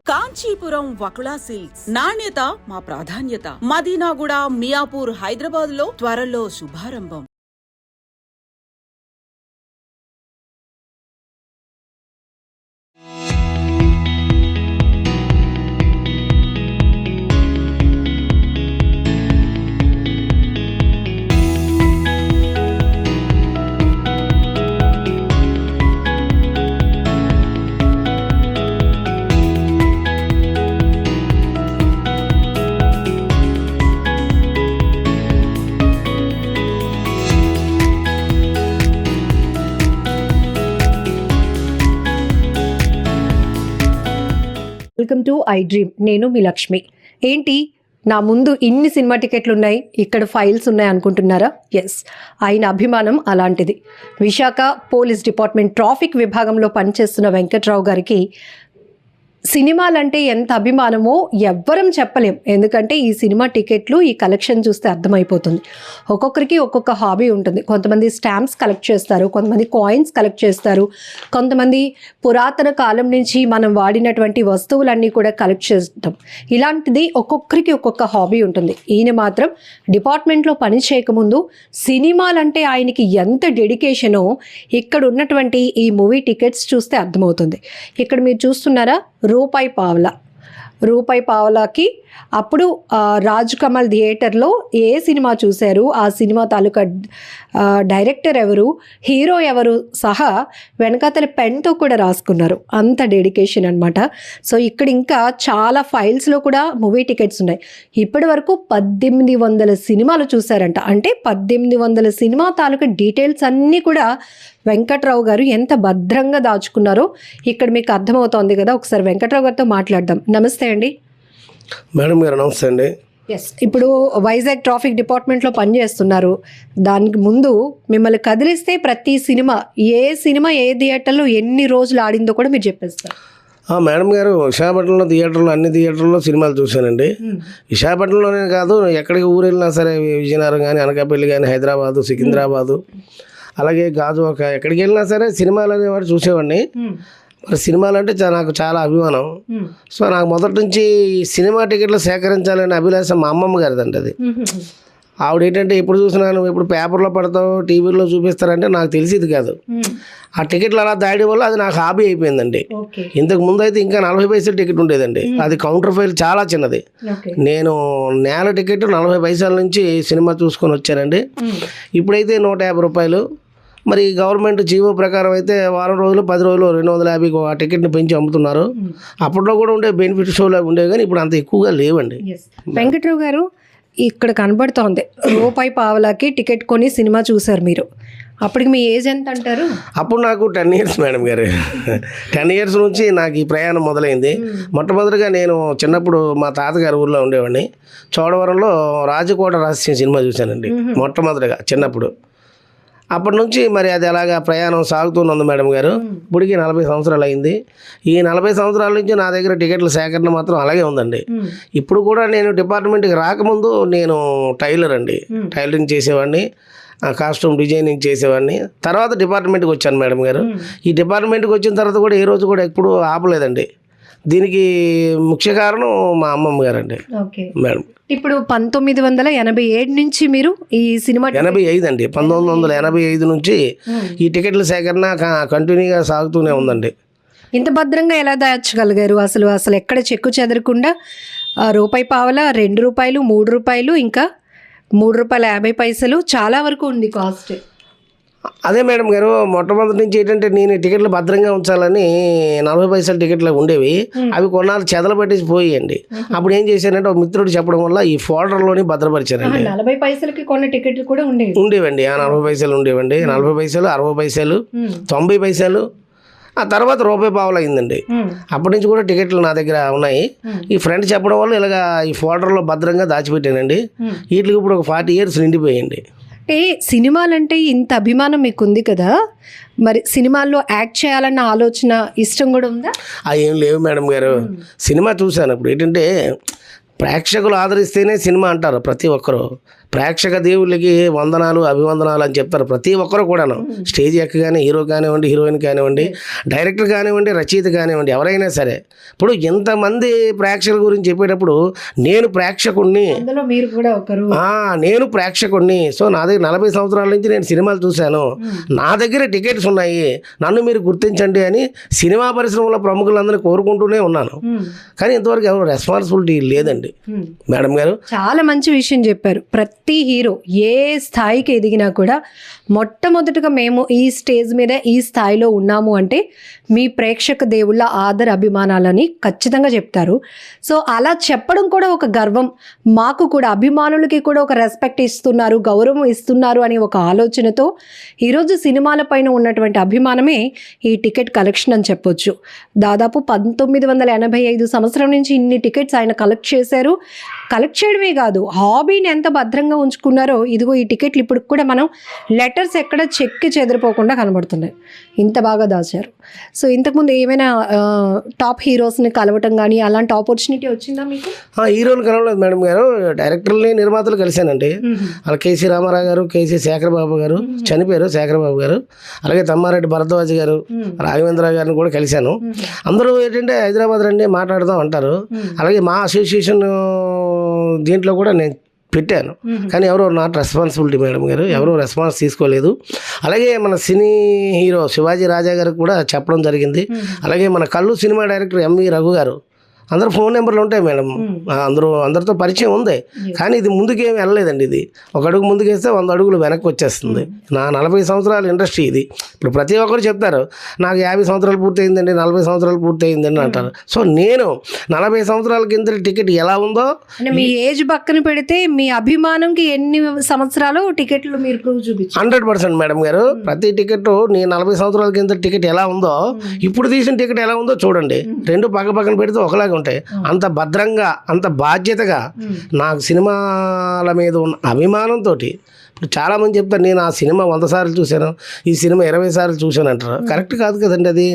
Kanchipuram Vakula silks నాణ్యత మా ప్రాధాన్యత. మదీనాగూడ, మియాపూర్, హైదరాబాద్ లో త్వరలో శుభారంభం. Welcome to iDream. నేను మీ లక్ష్మి. ఏంటి నా ముందు ఇన్ని సినిమా టికెట్లు ఉన్నాయి, ఇక్కడ ఫైల్స్ ఉన్నాయి అనుకుంటున్నారా? ఎస్, ఆయన అభిమానం అలాంటిది. విశాఖ పోలీస్ డిపార్ట్మెంట్ ట్రాఫిక్ విభాగంలో పనిచేస్తున్న వెంకట్రావు గారికి సినిమాలంటే ఎంత అభిమానమో ఎవ్వరం చెప్పలేం. ఎందుకంటే ఈ సినిమా టికెట్లు, ఈ కలెక్షన్ చూస్తే అర్థమైపోతుంది. ఒక్కొక్కరికి ఒక్కొక్క హాబీ ఉంటుంది. కొంతమంది స్టాంప్స్ కలెక్ట్ చేస్తారు, కొంతమంది కాయిన్స్ కలెక్ట్ చేస్తారు, కొంతమంది పురాతన కాలం నుంచి మనం వాడినటువంటి వస్తువులన్నీ కూడా కలెక్ట్ చేస్తాం. ఇలాంటిది ఒక్కొక్కరికి ఒక్కొక్క హాబీ ఉంటుంది. ఈయన మాత్రం డిపార్ట్మెంట్లో పని చేయకముందు సినిమాలంటే ఆయనకి ఎంత డెడికేషనో ఇక్కడ ఉన్నటువంటి ఈ మూవీ టికెట్స్ చూస్తే అర్థమవుతుంది. ఇక్కడ మీరు చూస్తున్నారా, రూపాయి పావలాకి అప్పుడు రాజ్ కమల్ థియేటర్లో ఏ సినిమా చూశారు, ఆ సినిమా తాలూకా డైరెక్టర్ ఎవరు, హీరో ఎవరు సహా వెనకాతల పెన్తో కూడా రాసుకున్నారు. అంత డెడికేషన్ అనమాట. సో ఇక్కడ ఇంకా చాలా ఫైల్స్లో కూడా మూవీ టికెట్స్ ఉన్నాయి. ఇప్పటి వరకు 1800 సినిమాలు చూశారంట. అంటే 1800 సినిమా తాలూకా డీటెయిల్స్ అన్నీ కూడా వెంకట్రావు గారు ఎంత భద్రంగా దాచుకున్నారో ఇక్కడ మీకు అర్థమవుతోంది కదా. ఒకసారి వెంకట్రావు గారితో మాట్లాడదాం. నమస్తే అండి. మేడం గారు నమస్తే అండి. ఎస్, ఇప్పుడు వైజాగ్ ట్రాఫిక్ డిపార్ట్మెంట్లో పనిచేస్తున్నారు. దానికి ముందు మిమ్మల్ని కదిలిస్తే ప్రతి సినిమా ఏ థియేటర్లో ఎన్ని రోజులు ఆడిందో కూడా మీరు చెప్పేస్తారు. మేడం గారు, విశాఖపట్నంలో థియేటర్లో అన్ని థియేటర్లో సినిమాలు చూశానండి. విశాఖపట్నంలోనే కాదు, ఎక్కడికి ఊరు వెళ్ళినా సరే, విజయనగరం కానీ, అనకాపల్లి కానీ, హైదరాబాదు, సికింద్రాబాదు, అలాగే గాజువాక, ఎక్కడికి వెళ్ళినా సరే సినిమాలు అనేవాడు చూసేవాడిని. మరి సినిమాలు అంటే నాకు చాలా అభిమానం. సో నాకు మొదటి నుంచి సినిమా టికెట్లు సేకరించాలనే అభిలాషం మా అమ్మమ్మ గారిదండి. అది ఆవిడ ఏంటంటే ఎప్పుడు చూసినాను, ఎప్పుడు పేపర్లో పడతావు, టీవీలో చూపిస్తారంటే నాకు తెలిసేది కాదు. ఆ టికెట్లు అలా దాయడం వల్ల అది నాకు హాబీ అయిపోయిందండి. ఇంతకు ముందు అయితే ఇంకా 40 పైసలు టికెట్ ఉండేదండి. అది కౌంటర్ ఫైల్ చాలా చిన్నది. నేను నేల టికెట్ 40 పైసల నుంచి సినిమా చూసుకొని వచ్చానండి. ఇప్పుడైతే 150 రూపాయలు. మరి గవర్నమెంట్ జీవో ప్రకారం అయితే వారం రోజులు 10 రోజులు 250 ఆ టికెట్ని పెంచి అమ్ముతున్నారు. అప్పట్లో కూడా ఉండే బెనిఫిట్ షోలు ఉండేవి, కానీ ఇప్పుడు అంత ఎక్కువగా లేవండి. వెంకట్రావు గారు, ఇక్కడ కనబడుతోంది రూపాయి పావలాకి టికెట్ కొని సినిమా చూసారు మీరు. అప్పటికి మీ ఏజ్ ఎంత అంటారు? అప్పుడు నాకు 10 ఇయర్స్ మేడం గారు. 10 ఇయర్స్ నుంచి నాకు ఈ ప్రయాణం మొదలైంది. మొట్టమొదటిగా నేను చిన్నప్పుడు మా తాతగారి ఊర్లో ఉండేవాడిని. చోడవరంలో రాజకోట రహస్యం సినిమా చూశానండి మొట్టమొదటిగా చిన్నప్పుడు. అప్పటి నుంచి మరి అది అలాగా ప్రయాణం సాగుతుంది మేడం గారు. ఇప్పటికి 40 సంవత్సరాలు అయింది. ఈ 40 సంవత్సరాల నుంచి నా దగ్గర టికెట్ల సేకరణ మాత్రం అలాగే ఉందండి. ఇప్పుడు కూడా నేను డిపార్ట్మెంట్కి రాకముందు నేను టైలర్ అండి, టైలరింగ్ చేసేవాడిని, కాస్ట్యూమ్ డిజైనింగ్ చేసేవాడిని. తర్వాత డిపార్ట్మెంట్కి వచ్చాను మేడం గారు. ఈ డిపార్ట్మెంట్కి వచ్చిన తర్వాత కూడా ఏ రోజు కూడా ఎప్పుడూ ఆపలేదండి. దీనికి ముఖ్య కారణం మా అమ్మమ్మ గారండి మేడం. ఇప్పుడు 1987 నుంచి మీరు ఈ సినిమా 85 అండి, 1985 నుంచి ఈ టికెట్ల సేకరణ కంటిన్యూగా సాగుతూనే ఉందండి. ఇంత భద్రంగా ఎలా దాచగలిగారు? అసలు ఎక్కడ చెక్కు చెదరకుండా రూపాయి పావలా, 2 రూపాయలు, 3 రూపాయలు, ఇంకా 3 రూపాయల 50 పైసలు, చాలా వరకు ఉంది కాస్ట్. అదే మేడం గారు, మొట్టమొదటి నుంచి ఏంటంటే నేను టికెట్లు భద్రంగా ఉంచాలని 40 పైసల టికెట్లు ఉండేవి. అవి కొన్నాళ్ళు చెదలు పట్టేసి పోయండి. అప్పుడు ఏం చేశానంటే ఒక మిత్రుడు చెప్పడం వల్ల ఈ ఫోల్డర్లోని భద్రపరిచానండి. 40 పైసలకి కొన్న టికెట్లు కూడా ఉండేవండి. 40 పైసలు ఉండేవండి. 40 పైసలు, 60 పైసలు, 90 పైసలు, ఆ తర్వాత రూపాయి పావలా అయిందండి. అప్పటి నుంచి కూడా టికెట్లు నా దగ్గర ఉన్నాయి. ఈ ఫ్రెండ్ చెప్పడం వల్ల ఇలాగా ఈ ఫోల్డర్లో భద్రంగా దాచిపెట్టానండి. వీటికి ఇప్పుడు ఒక 40 ఇయర్స్ నిండిపోయాయండి. అంటే సినిమాలంటే ఇంత అభిమానం మీకు ఉంది కదా, మరి సినిమాల్లో యాక్ట్ చేయాలన్న ఆలోచన, ఇష్టం కూడా ఉందా? ఏం లేవు మేడం గారు. సినిమా చూశాను. ఇప్పుడు ఏంటంటే ప్రేక్షకులు ఆదరిస్తేనే సినిమా అంటారు ప్రతి ఒక్కరు. ప్రేక్షక దేవుళ్ళకి వందనాలు అభివందనాలు అని చెప్తారు ప్రతి ఒక్కరు కూడాను. స్టేజ్ ఎక్కగానే హీరో కానివ్వండి, హీరోయిన్ కానివ్వండి, డైరెక్టర్ కానివ్వండి, రచయిత కానివ్వండి, ఎవరైనా సరే ఇప్పుడు ఇంతమంది ప్రేక్షకుల గురించి చెప్పేటప్పుడు నేను ప్రేక్షకుణ్ణి, అందులో మీరు కూడా ఒకరు. నేను ప్రేక్షకుణ్ణి. సో నా దగ్గర 40 సంవత్సరాల నుంచి నేను సినిమాలు చూశాను, నా దగ్గర టికెట్స్ ఉన్నాయి, నన్ను మీరు గుర్తించండి అని సినిమా పరిశ్రమలో ప్రముఖులందరినీ కోరుకుంటూనే ఉన్నాను. కానీ ఇంతవరకు ఎవరు రెస్పాన్సిబిలిటీ లేదండి. మేడం గారు చాలా మంచి విషయం చెప్పారు. ప్రతి హీరో ఏ స్థాయికి ఎదిగినా కూడా మొట్టమొదటిగా మేము ఈ స్టేజ్ మీద ఈ స్థాయిలో ఉన్నాము అంటే మీ ప్రేక్షక దేవుళ్ళ ఆదర అభిమానాలని ఖచ్చితంగా చెప్తారు. సో అలా చెప్పడం కూడా ఒక గర్వం. మాకు కూడా అభిమానులకి కూడా ఒక రెస్పెక్ట్ ఇస్తున్నారు, గౌరవం ఇస్తున్నారు అని ఒక ఆలోచనతో ఈరోజు సినిమాల పైన ఉన్నటువంటి అభిమానమే ఈ టికెట్ కలెక్షన్ అని చెప్పొచ్చు. దాదాపు 1985 సంవత్సరం నుంచి ఇన్ని టికెట్స్ ఆయన కలెక్ట్ చేశారు. కలెక్ట్ చేయడమే కాదు, హాబీని ఎంత భద్రంగా ఉంచుకున్నారో ఇదిగో ఈ టికెట్లు ఇప్పుడు కూడా మనం లెటర్స్ ఎక్కడ చెక్కి చెదిరిపోకుండా కనబడుతున్నాయి, ఇంత బాగా దాచారు. సో ఇంతకుముందు ఏమైనా టాప్ హీరోస్ని కలవటం కానీ అలాంటి ఆపర్చునిటీ వచ్చిందా మీకు? హీరోలు కలవలేదు మేడం గారు, డైరెక్టర్ని నిర్మాతలు కలిశానండి. అలా కేసీ రామారావు గారు, కేసీ శేఖరబాబు గారు, చనిపోయారు శేఖరబాబు గారు, అలాగే తమ్మారెడ్డి భరద్వాజ్ గారు, రాఘవేంద్ర గారిని కూడా కలిశాను. అందరూ ఏంటంటే హైదరాబాద్ రండి మాట్లాడదాం అంటారు. అలాగే మా అసోసియేషన్ దీంట్లో కూడా నేను పెట్టాను, కానీ ఎవరో నాట్ రెస్పాన్సిబిలిటీ మేడం గారు, ఎవరో రెస్పాన్స్ తీసుకోలేదు. అలాగే మన సినీ హీరో శివాజీ రాజా గారికి కూడా చెప్పడం జరిగింది. అలాగే మన కళ్ళు సినిమా డైరెక్టర్ ఎంవి రఘు గారు, అందరూ ఫోన్ నెంబర్లు ఉంటాయి మేడం, అందరితో పరిచయం ఉంది. కానీ ఇది ముందుకేమి వెళ్ళలేదండి. ఇది ఒక అడుగు ముందుకేస్తే 100 అడుగులు వెనక్కి వచ్చేస్తుంది. నా 40 సంవత్సరాల ఇండస్ట్రీ ఇది. ఇప్పుడు ప్రతి ఒక్కరు చెప్తారు నాకు 50 సంవత్సరాలు పూర్తయిందండి, 40 సంవత్సరాలు పూర్తయిందండి అంటారు. సో నేను 40 సంవత్సరాల కింద టికెట్ ఎలా ఉందో, మీ ఏజ్ పక్కన పెడితే మీ అభిమానంకి ఎన్ని సంవత్సరాలు టికెట్లు మీరు ప్రూవ్ చూపించారు. 100% మేడం గారు. ప్రతి టికెట్ నేను 40 సంవత్సరాల కింద టికెట్ ఎలా ఉందో ఇప్పుడు తీసిన టికెట్ ఎలా ఉందో చూడండి, రెండు పక్క పక్కన పెడితే ఒకలాగా ఉంటాయి. అంత భద్రంగా, అంత బాధ్యతగా నాకు సినిమాల మీద ఉన్న అభిమానంతో. ఇప్పుడు చాలామంది చెప్తారు నేను ఆ సినిమా 100 సార్లు చూశాను, ఈ సినిమా 20 సార్లు చూశాను అంటారు. కరెక్ట్ కాదు కదండి అది.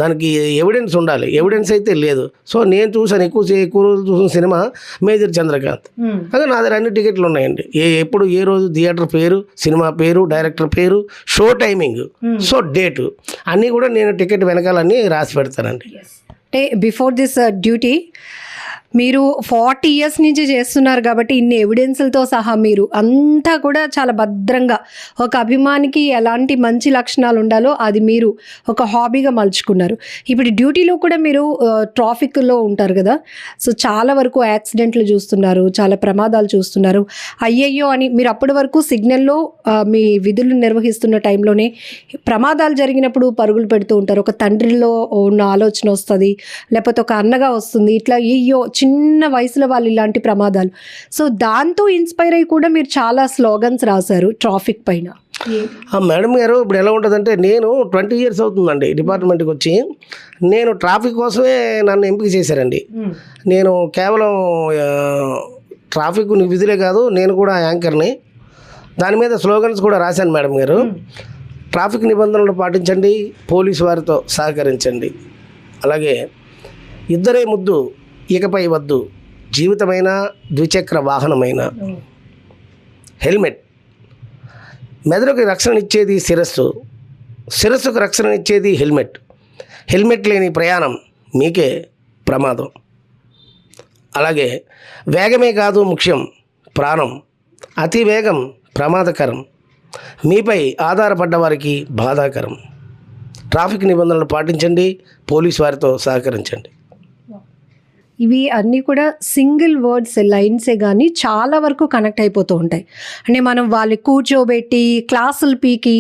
దానికి ఎవిడెన్స్ ఉండాలి, ఎవిడెన్స్ అయితే లేదు. సో నేను చూశాను, ఎక్కువ రోజులు చూసిన సినిమా మేజర్ చంద్రకాంత్. అదే నా దగ్గర అన్ని టికెట్లు ఉన్నాయండి. ఎప్పుడు ఏ రోజు థియేటర్ పేరు, సినిమా పేరు, డైరెక్టర్ పేరు, షో టైమింగ్, సో డేటు అన్నీ కూడా నేను టికెట్ వెనకాలన్నీ రాసి పెడతానండి. అంటే బిఫోర్ దిస్ డ్యూటీ మీరు 40 ఇయర్స్ నుంచి చేస్తున్నారు కాబట్టి ఇన్ని ఎవిడెన్స్లతో సహా మీరు అంతా కూడా చాలా భద్రంగా ఒక అభిమానికి ఎలాంటి మంచి లక్షణాలు ఉండాలో అది మీరు ఒక హాబీగా మలుచుకున్నారు. ఇప్పుడు డ్యూటీలో కూడా మీరు ట్రాఫిక్లో ఉంటారు కదా, సో చాలా వరకు యాక్సిడెంట్లు చూస్తున్నారు, చాలా ప్రమాదాలు చూస్తున్నారు. అయ్యయ్యో అని మీరు అప్పటి వరకు సిగ్నల్లో మీ విధులు నిర్వహిస్తున్న టైంలోనే ప్రమాదాలు జరిగినప్పుడు పరుగులు పెడుతూ ఉంటారు. ఒక తండ్రిలో ఉన్న ఆలోచన వస్తుంది, లేకపోతే ఒక అన్నగా వస్తుంది, ఇట్లా అయ్యో చిన్న వయసులో వాళ్ళు ఇలాంటి ప్రమాదాలు. సో దాంతో ఇన్స్పైర్ అయ్యి కూడా మీరు చాలా స్లోగన్స్ రాశారు ట్రాఫిక్ పైన. మేడం గారు ఇప్పుడు ఎలా ఉంటుందంటే నేను 20 ఇయర్స్ అవుతుందండి డిపార్ట్మెంట్కి వచ్చి. నేను ట్రాఫిక్ కోసమే నన్ను ఎంపిక చేశారండి. నేను కేవలం ట్రాఫిక్ విధులే కాదు, నేను కూడా యాంకర్ని. దాని మీద స్లోగన్స్ కూడా రాశాను మేడం గారు. ట్రాఫిక్ నిబంధనలు పాటించండి, పోలీసు వారితో సహకరించండి, అలాగే ఇద్దరే ముద్దు ఇకపై వద్దు, జీవితమైన ద్విచక్ర వాహనమైన, హెల్మెట్, మెదడుకి రక్షణ ఇచ్చేది శిరస్సు, శిరస్సుకు రక్షణ ఇచ్చేది హెల్మెట్, హెల్మెట్ లేని ప్రయాణం మీకే ప్రమాదం. అలాగే వేగమే కాదు ముఖ్యం, ప్రాణం, అతి వేగం ప్రమాదకరం, మీపై ఆధారపడ్డ వారికి బాధాకరం. ట్రాఫిక్ నిబంధనలు పాటించండి, పోలీసు వారితో సహకరించండి. ఇవి అన్నీ కూడా సింగిల్ వర్డ్స్ లైన్సే కానీ చాలా వరకు కనెక్ట్ అయిపోతూ ఉంటాయి. అంటే మనం వాళ్ళు కూర్చోబెట్టి క్లాసులు పీకి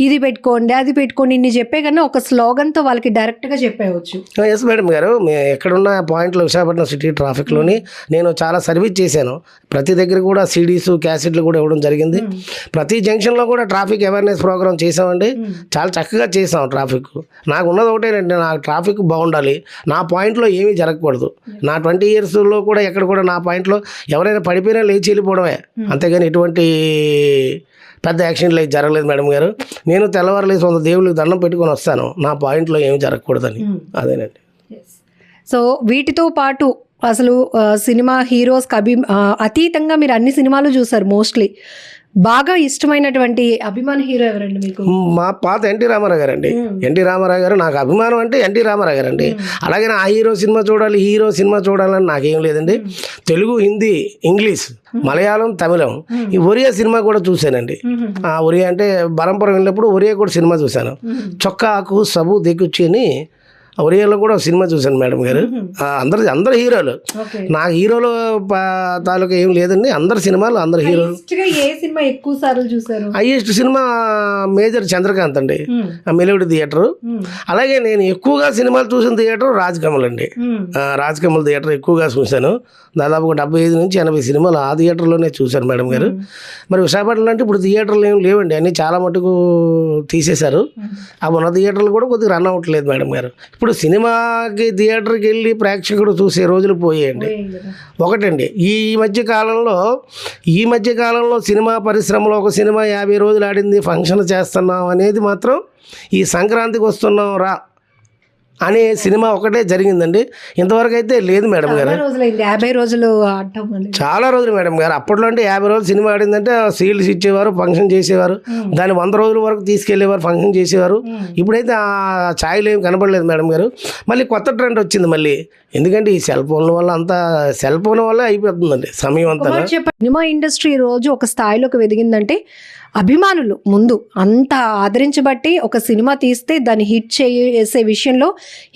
ఇది పెట్టుకోండి అది పెట్టుకోండి ఇన్ని చెప్పే కన్నా ఒక స్లోగన్తో వాళ్ళకి డైరెక్ట్గా చెప్పేయవచ్చు. ఎస్ మేడం గారు, ఎక్కడున్న పాయింట్లో విశాఖపట్నం సిటీ ట్రాఫిక్లోని నేను చాలా సర్వీస్ చేశాను. ప్రతి దగ్గర కూడా సీడీస్, క్యాసెట్లు కూడా ఇవ్వడం జరిగింది. ప్రతి జంక్షన్లో కూడా ట్రాఫిక్ అవేర్నెస్ ప్రోగ్రామ్ చేసామండి. చాలా చక్కగా చేసాం. ట్రాఫిక్ నాకు ఉన్నది ఒకటేనండి, నాకు ట్రాఫిక్ బాగుండాలి, నా పాయింట్లో ఏమీ జరగకూడదు. నా 20 ఇయర్స్లో కూడా ఎక్కడ కూడా నా పాయింట్లో ఎవరైనా పడిపోయినా లేచి వెళ్ళిపోవడమే, అంతేగాని ఎటువంటి పెద్ద యాక్సిడెంట్లు అయితే జరగలేదు మేడం గారు. నేను తెల్లవారులేసి 100 దేవుళ్ళకి దండం పెట్టుకొని వస్తాను, నా పాయింట్లో ఏమి జరగకూడదని. అదేనండి. సో వీటితో పాటు అసలు సినిమా హీరోస్కి అతీతంగా మీరు అన్ని సినిమాలు చూసారు మోస్ట్లీ. బాగా ఇష్టమైనటువంటి అభిమాన హీరో ఎవరండి మీకు? మా పాత ఎన్టీ రామారావు గారు అండి. ఎన్టీ రామారావు గారు నాకు అభిమానం అంటే ఎన్టీ రామారావు గారు అండి. అలాగే ఆ హీరో సినిమా చూడాలి, హీరో సినిమా చూడాలని నాకేం లేదండి. తెలుగు, హిందీ, ఇంగ్లీష్, మలయాళం, తమిళం, ఈ ఒరియా సినిమా కూడా చూశానండి. ఒరియా అంటే బరంపురం వెళ్ళినప్పుడు ఒరియా కూడా సినిమా చూశాను. చొక్కాకు సబు దిగుచ్చి అని ఒరియాలో కూడా ఒక సినిమా చూశాను మేడం గారు. అందరు హీరోలు, నాకు హీరోలు తాలూకా ఏం లేదండి. అందరు సినిమాలు, అందరు హీరోలు. ఏ సినిమా ఎక్కువ సార్లు చూసారు? హైయెస్ట్ సినిమా మేజర్ చంద్రకాంత్ అండి, మెలోడీ థియేటర్. అలాగే నేను ఎక్కువగా సినిమాలు చూసిన థియేటర్ రాజ్కమల్ అండి. రాజ్కమల్ థియేటర్ ఎక్కువగా చూశాను. దాదాపు 75 నుంచి 80 సినిమాలు ఆ థియేటర్లోనే చూశాను మేడం గారు. మరి విశాఖపట్నంలో అంటే ఇప్పుడు థియేటర్లు ఏం లేవండి, అన్నీ చాలా మటుకు తీసేశారు. ఆ ఉన్న థియేటర్లు కూడా కొద్దిగా రన్ అవ్వట్లేదు మేడం గారు. ఇప్పుడు సినిమాకి థియేటర్కి వెళ్ళి ప్రేక్షకుడు చూసే రోజులు పోయాయండి. ఒకటండి, ఈ మధ్య కాలంలో సినిమా పరిశ్రమలో ఒక సినిమా 50 రోజులు ఆడింది, ఫంక్షన్ చేస్తున్నాం అనేది మాత్రం ఈ సంక్రాంతికి వస్తున్నాం రా అనే సినిమా ఒకటే జరిగిందండి. ఇంతవరకు అయితే లేదు మేడం గారు. 50 రోజులు చాలా రోజులు మేడం గారు. అప్పట్లో అంటే 50 రోజులు సినిమా ఆడిందంటే సీల్స్ ఇచ్చేవారు, ఫంక్షన్ చేసేవారు, దాన్ని 100 రోజుల వరకు తీసుకెళ్లేవారు, ఫంక్షన్ చేసేవారు. ఇప్పుడైతే ఆ ఛాయలు ఏం కనపడలేదు మేడం గారు. మళ్ళీ కొత్త ట్రెండ్ వచ్చింది మళ్ళీ. ఎందుకంటే ఈ సెల్ ఫోన్ల వల్ల అయిపోతుందండి సమయం అంతా. సినిమా ఇండస్ట్రీ రోజు ఒక స్థాయిలోకి ఎదిగిందంటే అభిమానులు ముందు అంత ఆదరించబట్టి ఒక సినిమా తీస్తే దాన్ని హిట్ చేసే విషయంలో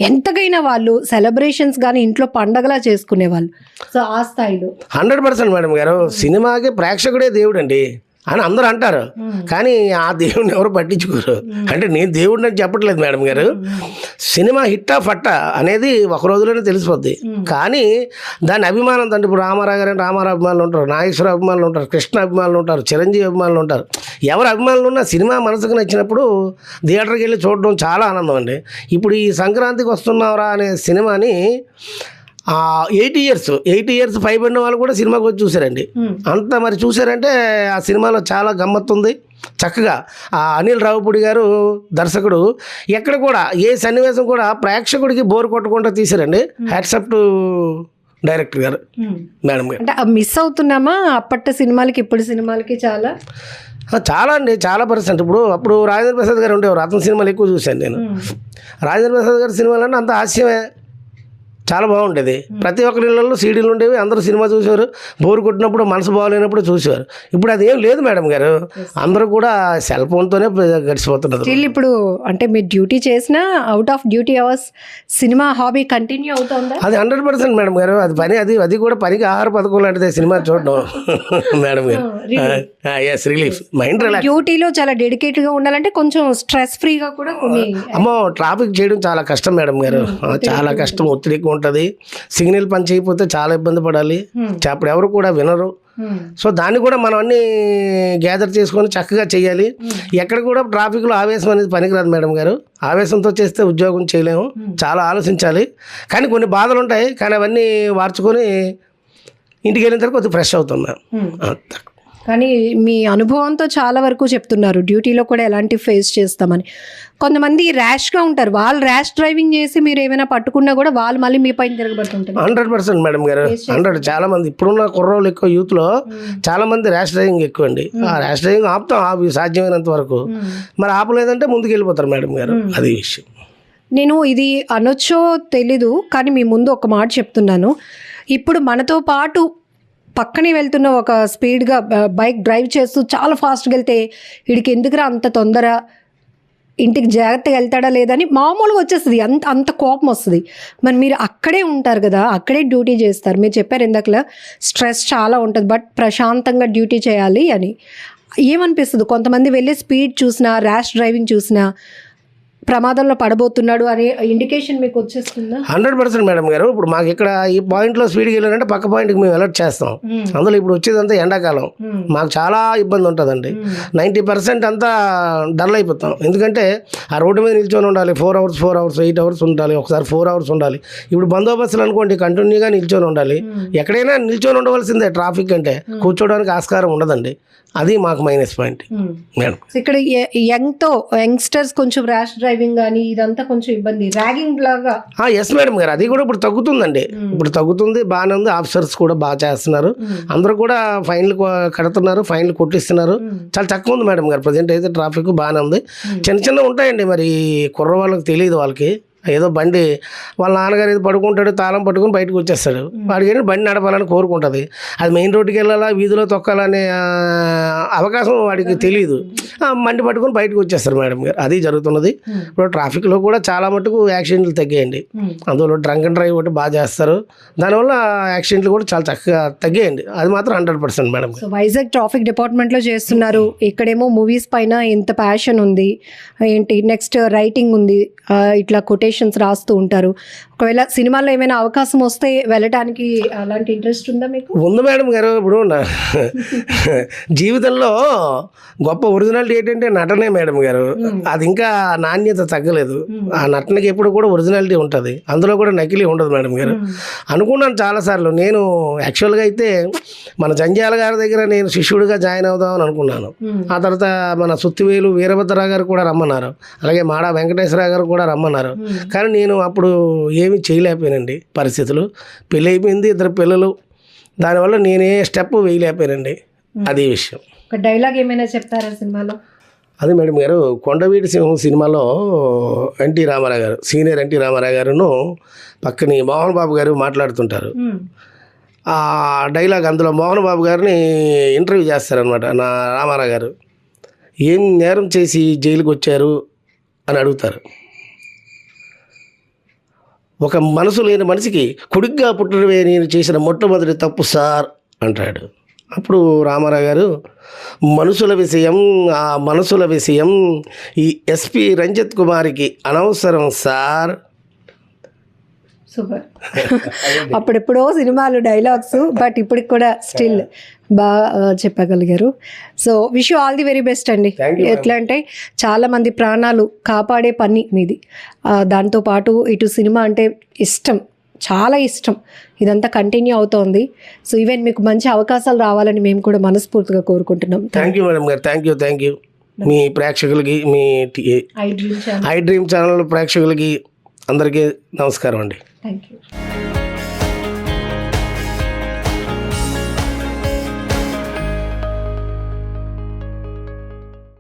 ఎంతకైనా వాళ్ళు సెలబ్రేషన్స్ కానీ ఇంట్లో పండగలా చేసుకునేవాళ్ళు. సో ఆ స్థాయిలో 100% మేడం గారు. సినిమాకి ప్రేక్షకుడే దేవుడు అండి అని అందరూ అంటారు, కానీ ఆ దేవుడిని ఎవరు పట్టించుకోరు. అంటే నేను దేవుడిని అని చెప్పట్లేదు మేడం గారు. సినిమా హిట్టా ఫట్టా అనేది ఒక రోజులోనే తెలిసిపోద్ది. కానీ దాని అభిమానం తండ్రి, ఇప్పుడు రామారావు గారు రామారావు అభిమానులు ఉంటారు, నాగేశ్వర అభిమానులు ఉంటారు, కృష్ణ అభిమానులు ఉంటారు, చిరంజీవి అభిమానులు ఉంటారు. ఎవరు అభిమానులు ఉన్నా సినిమా మనసుకు నచ్చినప్పుడు థియేటర్కి వెళ్ళి చూడడం చాలా ఆనందం అండి. ఇప్పుడు ఈ సంక్రాంతికి వస్తున్నావురా అనే సినిమాని 80 ఇయర్స్ పైబడిన వాళ్ళు కూడా సినిమాకి వచ్చి చూసారండి. అంత మరి చూసారంటే ఆ సినిమాలో చాలా గమ్మత్తు ఉంది. చక్కగా అనిల్ రావుపూడి గారు దర్శకుడు ఎక్కడ కూడా ఏ సన్నివేశం కూడా ప్రేక్షకుడికి బోర్ కొట్టకుండా తీశారండి. హ్యాట్సప్ టు డైరెక్టర్ గారు, మేడం గారు. అంటే మిస్ అవుతున్నామా అప్పటి సినిమాలకి ఇప్పుడు సినిమాలకి? చాలా అండి, చాలా %. అప్పుడు రాజేంద్ర ప్రసాద్ గారు ఉండేవారు. అతని సినిమాలు ఎక్కువ చూశాను నేను. రాజేంద్ర ప్రసాద్ గారి సినిమాలన్నీ అంత హాస్యమే, చాలా బాగుండేది. ప్రతి ఒక్కరి ఇళ్ళల్లో సీడీలు ఉండేవి, అందరూ సినిమా చూసేవారు. బోరు కొట్టినప్పుడు, మనసు బాగోలేనప్పుడు చూసేవారు. ఇప్పుడు అది ఏం లేదు మేడం గారు. అందరూ కూడా సెల్ ఫోన్తోనే గడిచిపోతున్నారు. ఇప్పుడు అంటే మీరు డ్యూటీ చేసినా out of duty hours cinema hobby continue అవుతుందా? అది 100% మేడం గారు. అది పని, అది కూడా పనికి ఆహార పథకం లాంటిది సినిమా చూడడం మేడం గారు. Relief, mind relax. డ్యూటీలో చాలా డెడికేటెడ్ గా ఉండాలంటే కొంచెం స్ట్రెస్ ఫ్రీగా కూడా ట్రాఫిక్ చేయడం చాలా కష్టం మేడం గారు. చాలా కష్టం, ఒత్తిడి ఉంటుంది. సిగ్నల్ పని చేయకపోతే చాలా ఇబ్బంది పడాలి. అప్పుడు ఎవరు కూడా వినరు. సో దాన్ని కూడా మనం అన్ని గ్యాదర్ చేసుకొని చక్కగా చేయాలి. ఎక్కడ కూడా ట్రాఫిక్లో ఆవేశం అనేది పనికిరాదు మేడం గారు. ఆవేశంతో చేస్తే ఉద్యోగం చేయలేము, చాలా ఆలోచించాలి. కానీ కొన్ని బాధలు ఉంటాయి, కానీ అవన్నీ వార్చుకొని ఇంటికి వెళ్ళిన తర్వాత కొద్దిగా ఫ్రెష్ అవుతాం మేము. కానీ మీ అనుభవంతో చాలా వరకు చెప్తున్నారు డ్యూటీలో కూడా ఎలాంటి ఫేస్ చేస్తామని. కొంతమంది ర్యాష్గా ఉంటారు, వాళ్ళు ర్యాష్ డ్రైవింగ్ చేసి మీరు ఏమైనా పట్టుకున్నా కూడా వాళ్ళు మళ్ళీ మీ పైన తిరగబడుతుంటారు. 100% మేడం గారు. 100. చాలా మంది ఇప్పుడున్న కుర్రోళ్ళు ఎక్కువ, యూత్లో చాలా మంది ర్యాష్ డ్రైవింగ్ ఎక్కువ అండి. ఆ ర్యాష్ డ్రైవింగ్ ఆపుతాం సాధ్యమైనంత వరకు. మరి ఆపలేదంటే ముందుకు వెళ్ళిపోతారు మేడం గారు. అది విషయం. నేను ఇది అనొచ్చో తెలీదు, కానీ మీ ముందు ఒక మాట చెప్తున్నాను. ఇప్పుడు మనతో పాటు పక్కనే వెళ్తున్న ఒక స్పీడ్గా బైక్ డ్రైవ్ చేస్తూ చాలా ఫాస్ట్గా వెళ్తే వీడికి ఎందుకురా అంత తొందర, ఇంటికి జాగ్రత్తగా వెళ్తాడా లేదని మామూలుగా వచ్చేస్తుంది, అంత కోపం వస్తుంది. మరి మీరు అక్కడే ఉంటారు కదా, అక్కడే డ్యూటీ చేస్తారు. మీరు చెప్పారు ఇందాకలా స్ట్రెస్ చాలా ఉంటుంది, బట్ ప్రశాంతంగా డ్యూటీ చేయాలి అని. ఏమనిపిస్తుంది కొంతమంది వెళ్ళే స్పీడ్ చూసినా, ర్యాష్ డ్రైవింగ్ చూసినా ప్రమాదంలో పడబోతున్నాడు అనే ఇండికేషన్ మీకు వచ్చేస్తుందా? 100% మేడం గారు. ఇప్పుడు మాకు ఇక్కడ ఈ పాయింట్లో స్పీడ్కి వెళ్ళారంటే పక్క పాయింట్కి మేము అలర్ట్ చేస్తాం. అందులో ఇప్పుడు వచ్చేదంతా ఎండాకాలం, మాకు చాలా ఇబ్బంది ఉంటుందండి. 90% అంతా డల్ అయిపోతాం. ఎందుకంటే ఆ రోడ్డు మీద నిల్చొని ఉండాలి. 4 hours 8 hours ఉండాలి, ఒకసారి 4 hours ఉండాలి. ఇప్పుడు బందోబస్తులు అనుకోండి, కంటిన్యూగా నిల్చొని ఉండాలి. ఎక్కడైనా నిల్చొని ఉండవలసిందే. ట్రాఫిక్ అంటే కూర్చోడానికి ఆస్కారం ఉండదండి. అది మాకు మైనస్ పాయింట్ మేడం. ఇక్కడ యంగ్స్టర్స్ కొంచెం ర్యాష్ డ్రైవింగ్ డ్రైవింగ్ కానీ ఇదంతా కొంచెం ఇబ్బంది, ర్యాగింగ్ లాగా. ఎస్ మేడం గారు, అది కూడా ఇప్పుడు తగ్గుతుందండి. ఇప్పుడు తగ్గుతుంది, బాగానే ఉంది. ఆఫీసర్స్ కూడా బాగా చేస్తున్నారు, అందరూ కూడా ఫైన్లు కడుతున్నారు, ఫైన్లు కొట్టిస్తున్నారు. చాలా తక్కువ ఉంది మేడం గారు. ప్రజెంట్ అయితే ట్రాఫిక్ బాగానే ఉంది. చిన్న చిన్న ఉంటాయండి, మరి కుర్ర వాళ్ళకి తెలియదు. వాళ్ళకి ఏదో బండి వాళ్ళ నాన్నగారు ఏదో పడుకుంటాడు, తాళం పట్టుకుని బయటకు వచ్చేస్తాడు. వాడికి ఏంటి బండి నడపాలని కోరుకుంటుంది. అది మెయిన్ రోడ్డుకి వెళ్ళాలా, వీధిలో తొక్కాలనే అవకాశం వాడికి తెలియదు. బండి పట్టుకుని బయటకు వచ్చేస్తారు మేడం గారు. అది జరుగుతున్నది. ఇప్పుడు ట్రాఫిక్లో కూడా చాలా మటుకు యాక్సిడెంట్లు తగ్గాయండి. అందులో డ్రంక్ అండ్ డ్రైవ్ ఒకటి బాగా చేస్తారు, దానివల్ల యాక్సిడెంట్లు కూడా చాలా చక్కగా తగ్గాయండి. అది మాత్రం 100% మేడం గారు. సో వైజాగ్ ట్రాఫిక్ డిపార్ట్మెంట్లో చేస్తున్నారు, ఇక్కడేమో మూవీస్ పైన ఇంత ప్యాషన్ ఉంది, ఏంటి నెక్స్ట్ రైటింగ్ ఉంది, ఇట్లా కొటేషన్స్ రాస్తూ ఉంటారు. ఒకవేళ సినిమాల్లో ఏమైనా అవకాశం వస్తే వెళ్ళటానికి అలాంటి ఇంట్రెస్ట్ ఉందా మీకు? ఉంది మేడం గారు. ఇప్పుడు జీవితంలో గొప్ప ఒరిజినాలిటీ ఏంటంటే నటనే మేడం గారు. అది ఇంకా నాణ్యత తగ్గలేదు. ఆ నటనకి ఎప్పుడు కూడా ఒరిజినాలిటీ ఉంటుంది, అందులో కూడా నకిలీ ఉండదు మేడం గారు. అనుకున్నాను చాలాసార్లు. నేను యాక్చువల్గా అయితే మన జంజాల గారి దగ్గర నేను శిష్యుడిగా జాయిన్ అవుదామని అనుకున్నాను. ఆ తర్వాత మన సుత్తివేలు వీరభద్రరావు గారు కూడా రమ్మన్నారు, అలాగే మాడా వెంకటేశ్వరరావు గారు కూడా రమ్మన్నారు. కానీ నేను అప్పుడు ఏమీ చేయలేకపోయానండి. పరిస్థితులు, పెళ్ళి అయిపోయింది, 2 పిల్లలు, దానివల్ల నేనే స్టెప్ వేయలేకపోయానండి. అది విషయం. ఒక డైలాగ్ ఏమైనా చెప్తారా సినిమాలో? అది మేడం గారు, కొండవీటి సింహం సినిమాలో ఎన్టీ రామారావు గారు, సీనియర్ ఎన్టీ రామారావు గారును పక్కని మోహన్ బాబు గారు మాట్లాడుతుంటారు. ఆ డైలాగ్ అందులో మోహన్ బాబు గారిని ఇంటర్వ్యూ చేస్తారనమాట. నా రామారావు గారు ఏం నేరం చేసి జైలుకి వచ్చారు అని అడుగుతారు. ఒక మనసు లేని మనిషికి కొడుగ్గా పుట్టడమే నేను చేసిన మొట్టమొదటి తప్పు సార్ అంటాడు. అప్పుడు రామారావు గారు, ఆ మనసుల విషయం ఈ ఎస్పి రంజిత్ కుమార్కి అనవసరం సార్. సూపర్. అప్పుడెప్పుడో సినిమాలు డైలాగ్స్, బట్ ఇప్పటికి కూడా స్టిల్ బాగా చెప్పగలిగారు. So wish you all the very best అండి. ఎట్లా అంటే చాలా మంది ప్రాణాలు కాపాడే పని మీది. దాంతోపాటు ఇటు సినిమా అంటే ఇష్టం, చాలా ఇష్టం. ఇదంతా కంటిన్యూ అవుతోంది. సో ఈవెన్ మీకు మంచి అవకాశాలు రావాలని మేము కూడా మనస్ఫూర్తిగా కోరుకుంటున్నాం. థ్యాంక్ యూ మేడం గారు. Thank you. మీ ప్రేక్షకులకి, మీ ఐ డ్రీమ్ ఛానల్ ప్రేక్షకులకి అందరికీ నమస్కారం అండి. Thank you.